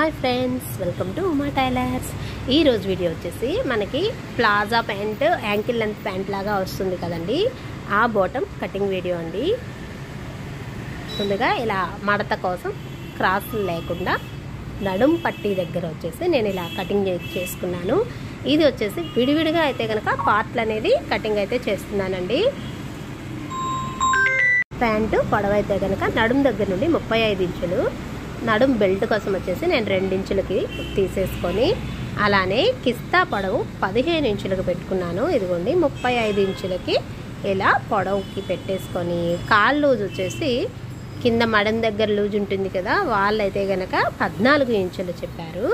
Hi friends, welcome to Uma tailors. ఈరోజు video వచ్చేసి మనకి plaza pant, ankle length pant లాగా వస్తుంది కదండి, ఆ బాటమ్ కటింగ్ వీడియో అండి. ముందుగా ఇలా మడత కోసం క్రాస్ లేకుండా నడుం పట్టీ దగ్గర వచ్చేసి నేను ఇలా కటింగ్ చేసుకున్నాను. ఇది వచ్చేసి విడివిడిగా అయితే కనుక పార్ట్లు అనేది కటింగ్ అయితే చేస్తున్నానండి. ప్యాంటు పొడవు అయితే కనుక నడుం దగ్గర నుండి 35 ఇంచులు, నడుం బెల్ట్ కోసం వచ్చేసి నేను 2 ఇంచులకి తీసేసుకొని, అలానే కిస్తా పొడవు 15 ఇంచులకు పెట్టుకున్నాను. ఇదిగోండి 35 ఇంచులకి ఇలా పొడవుకి పెట్టేసుకొని, కాల్ లూజ్ వచ్చేసి కింద మడం దగ్గర లూజ్ ఉంటుంది కదా, వాళ్ళైతే కనుక 14 ఇంచులు చెప్పారు.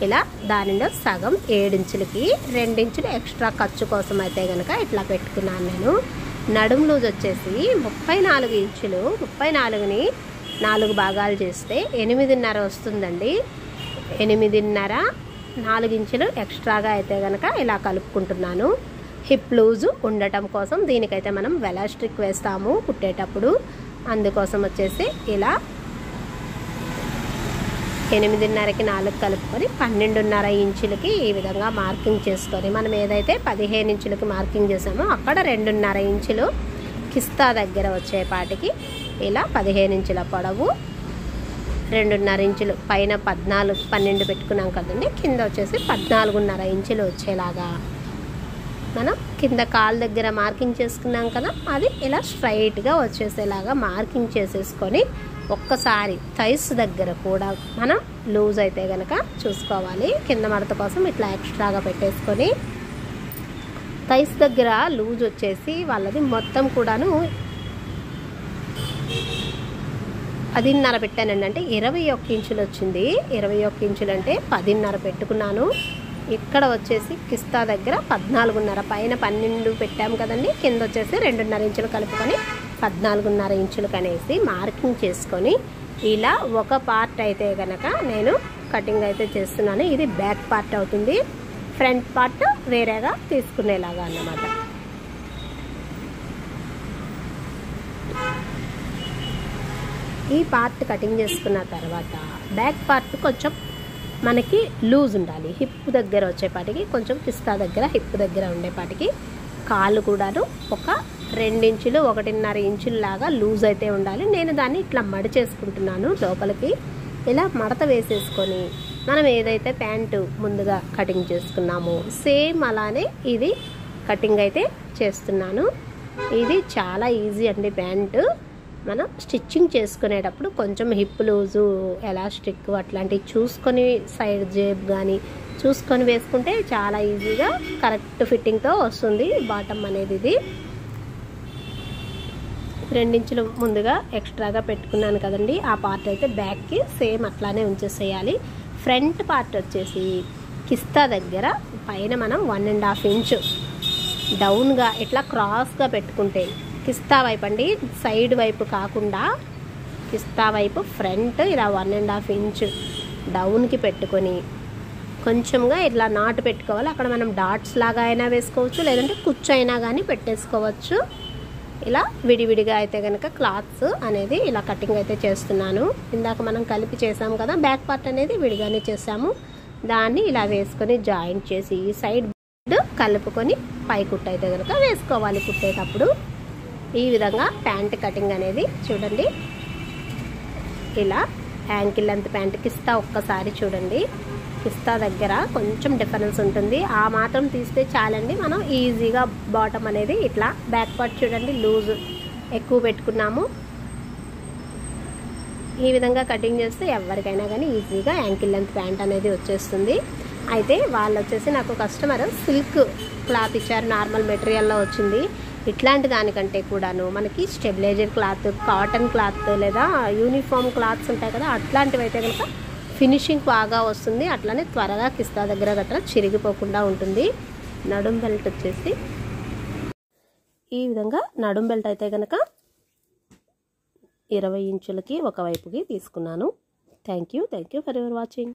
ఇలా దానిలో సగం 7 ఇంచులకి 2 ఇంచులు ఎక్స్ట్రా ఖర్చు కోసం అయితే కనుక ఇట్లా పెట్టుకున్నాను నేను. నడుం లూజ్ వచ్చేసి 34 ఇంచులు, 34ని 4 భాగాలు చేస్తే 8.5 వస్తుందండి. 8.5 4 ఇంచులు ఎక్స్ట్రాగా అయితే కనుక ఇలా కలుపుకుంటున్నాను. హిప్ లూజు ఉండటం కోసం దీనికైతే మనం వెలాస్టిక్ వేస్తాము కుట్టేటప్పుడు, అందుకోసం వచ్చేసి ఇలా 8.5కి 4 కలుపుకొని 12.5 ఇంచులకి ఈ విధంగా మార్కింగ్ చేసుకొని, మనం ఏదైతే 15 ఇంచులకి మార్కింగ్ చేసామో అక్కడ 2.5 ఇంచులు కిస్తా దగ్గర వచ్చేపాటికి ఇలా 15 ఇంచుల పొడవు, 2.5 ఇంచులు పైన 12 పెట్టుకున్నాం కదండి, కింద వచ్చేసి 14.5 ఇంచులు వచ్చేలాగా మనం కింద కాల్ దగ్గర మార్కింగ్ చేసుకున్నాం కదా, అది ఇలా స్ట్రైట్గా వచ్చేసేలాగా మార్కింగ్ చేసేసుకొని, ఒక్కసారి థైస్ దగ్గర కూడా మనం లూజ్ అయితే కనుక చూసుకోవాలి. కింద మడత కోసం ఇట్లా ఎక్స్ట్రాగా పెట్టేసుకొని, థైస్ దగ్గర లూజ్ వచ్చేసి వాళ్ళది మొత్తం కూడాను 10.5 పెట్టానండి. అంటే 21 ఇంచులు వచ్చింది. 21 ఇంచులు అంటే 10.5 పెట్టుకున్నాను. ఇక్కడ వచ్చేసి కిస్తా దగ్గర 14.5, పైన 12 పెట్టాము కదండి, కింద వచ్చేసి 2.5 ఇంచులు కలుపుకొని 14.5 ఇంచులకు అనేసి మార్కింగ్ చేసుకొని, ఇలా ఒక పార్ట్ అయితే కనుక నేను కటింగ్ అయితే చేస్తున్నాను. ఇది బ్యాక్ పార్ట్ అవుతుంది, ఫ్రంట్ పార్ట్ వేరేగా తీసుకునేలాగా అన్నమాట. ఈ పార్ట్ కటింగ్ చేసుకున్న తర్వాత బ్యాక్ పార్ట్ కొంచెం మనకి లూజ్ ఉండాలి. హిప్ దగ్గర వచ్చేపాటికి కొంచెం కిస్తా దగ్గర హిప్ దగ్గర ఉండేపాటికి కాళ్ళు కూడాను ఒక 2 ఇంచులు 1.5 ఇంచులు లాగా లూజ్ అయితే ఉండాలి. నేను దాన్ని ఇట్లా మడిచేసుకుంటున్నాను లోపలికి. ఇలా మడత వేసేసుకొని మనం ఏదైతే ప్యాంటు ముందుగా కటింగ్ చేసుకున్నామో సేమ్ అలానే ఇది కటింగ్ అయితే చేస్తున్నాను. ఇది చాలా ఈజీ అండి. ప్యాంటు మనం స్టిచ్చింగ్ చేసుకునేటప్పుడు కొంచెం హిప్ లూజు, ఎలాస్టిక్ అట్లాంటివి చూసుకొని, సైడ్ జేబ్ కానీ చూసుకొని వేసుకుంటే చాలా ఈజీగా కరెక్ట్ ఫిట్టింగ్తో వస్తుంది బాటమ్ అనేది. ఇది 2 ఇంచులు ముందుగా ఎక్స్ట్రాగా పెట్టుకున్నాను కదండి, ఆ పార్ట్ అయితే బ్యాక్కి సేమ్ అట్లానే ఉంచేసేయాలి. ఫ్రంట్ పార్ట్ వచ్చేసి కిస్తా దగ్గర పైన మనం 1.5 ఇంచు డౌన్గా ఇట్లా క్రాస్గా పెట్టుకుంటే, కిస్తా వైపు అండి, సైడ్ వైపు కాకుండా కిస్తా వైపు ఫ్రంట్ ఇలా 1.5 ఇంచు డౌన్కి పెట్టుకొని కొంచెంగా ఇట్లా నాటు పెట్టుకోవాలి. అక్కడ మనం డాట్స్ లాగా అయినా వేసుకోవచ్చు, లేదంటే కుచ్చు అయినా కానీ పెట్టేసుకోవచ్చు. ఇలా విడివిడిగా అయితే కనుక క్లాత్స్ అనేది ఇలా కటింగ్ అయితే చేస్తున్నాను. ఇందాక మనం కలిపి చేసాము కదా, బ్యాక్ పార్ట్ అనేది విడిగానే చేసాము. దాన్ని ఇలా వేసుకొని జాయింట్ చేసి ఈ సైడ్ కలుపుకొని పై కుట్టు అయితే కనుక వేసుకోవాలి కుట్టేటప్పుడు. ఈ విధంగా ప్యాంట్ కటింగ్ అనేది చూడండి. ఇలా యాంకిల్ లెంత్ ప్యాంట్ కిస్తా ఒక్కసారి చూడండి, కిస్తా దగ్గర కొంచెం డిఫరెన్స్ ఉంటుంది, ఆ మాత్రం తీస్తే చాలండి. మనం ఈజీగా బాటమ్ అనేది ఇట్లా బ్యాక్ పార్ట్ చూడండి లూజ్ ఎక్కువ పెట్టుకున్నాము. ఈ విధంగా కటింగ్ చేస్తే ఎవరికైనా కానీ ఈజీగా యాంకిల్ లెంత్ ప్యాంట్ అనేది వచ్చేస్తుంది. అయితే వాళ్ళు వచ్చేసి నాకు కస్టమర్ సిల్క్ క్లాత్ ఇచ్చారు, నార్మల్ మెటీరియల్లో వచ్చింది. ఇట్లాంటి దానికంటే కూడాను మనకి స్టెబిలైజర్ క్లాత్, కాటన్ క్లాత్ లేదా యూనిఫామ్ క్లాత్స్ ఉంటాయి కదా, అట్లాంటివి అయితే కనుక ఫినిషింగ్ బాగా వస్తుంది. అట్లానే త్వరగా కిస్తా దగ్గర గట్రా చిరిగిపోకుండా ఉంటుంది. నడుం బెల్ట్ వచ్చేసి ఈ విధంగా నడుం బెల్ట్ అయితే కనుక 20 ఇంచులకి ఒకవైపుకి తీసుకున్నాను. Thank you for your watching.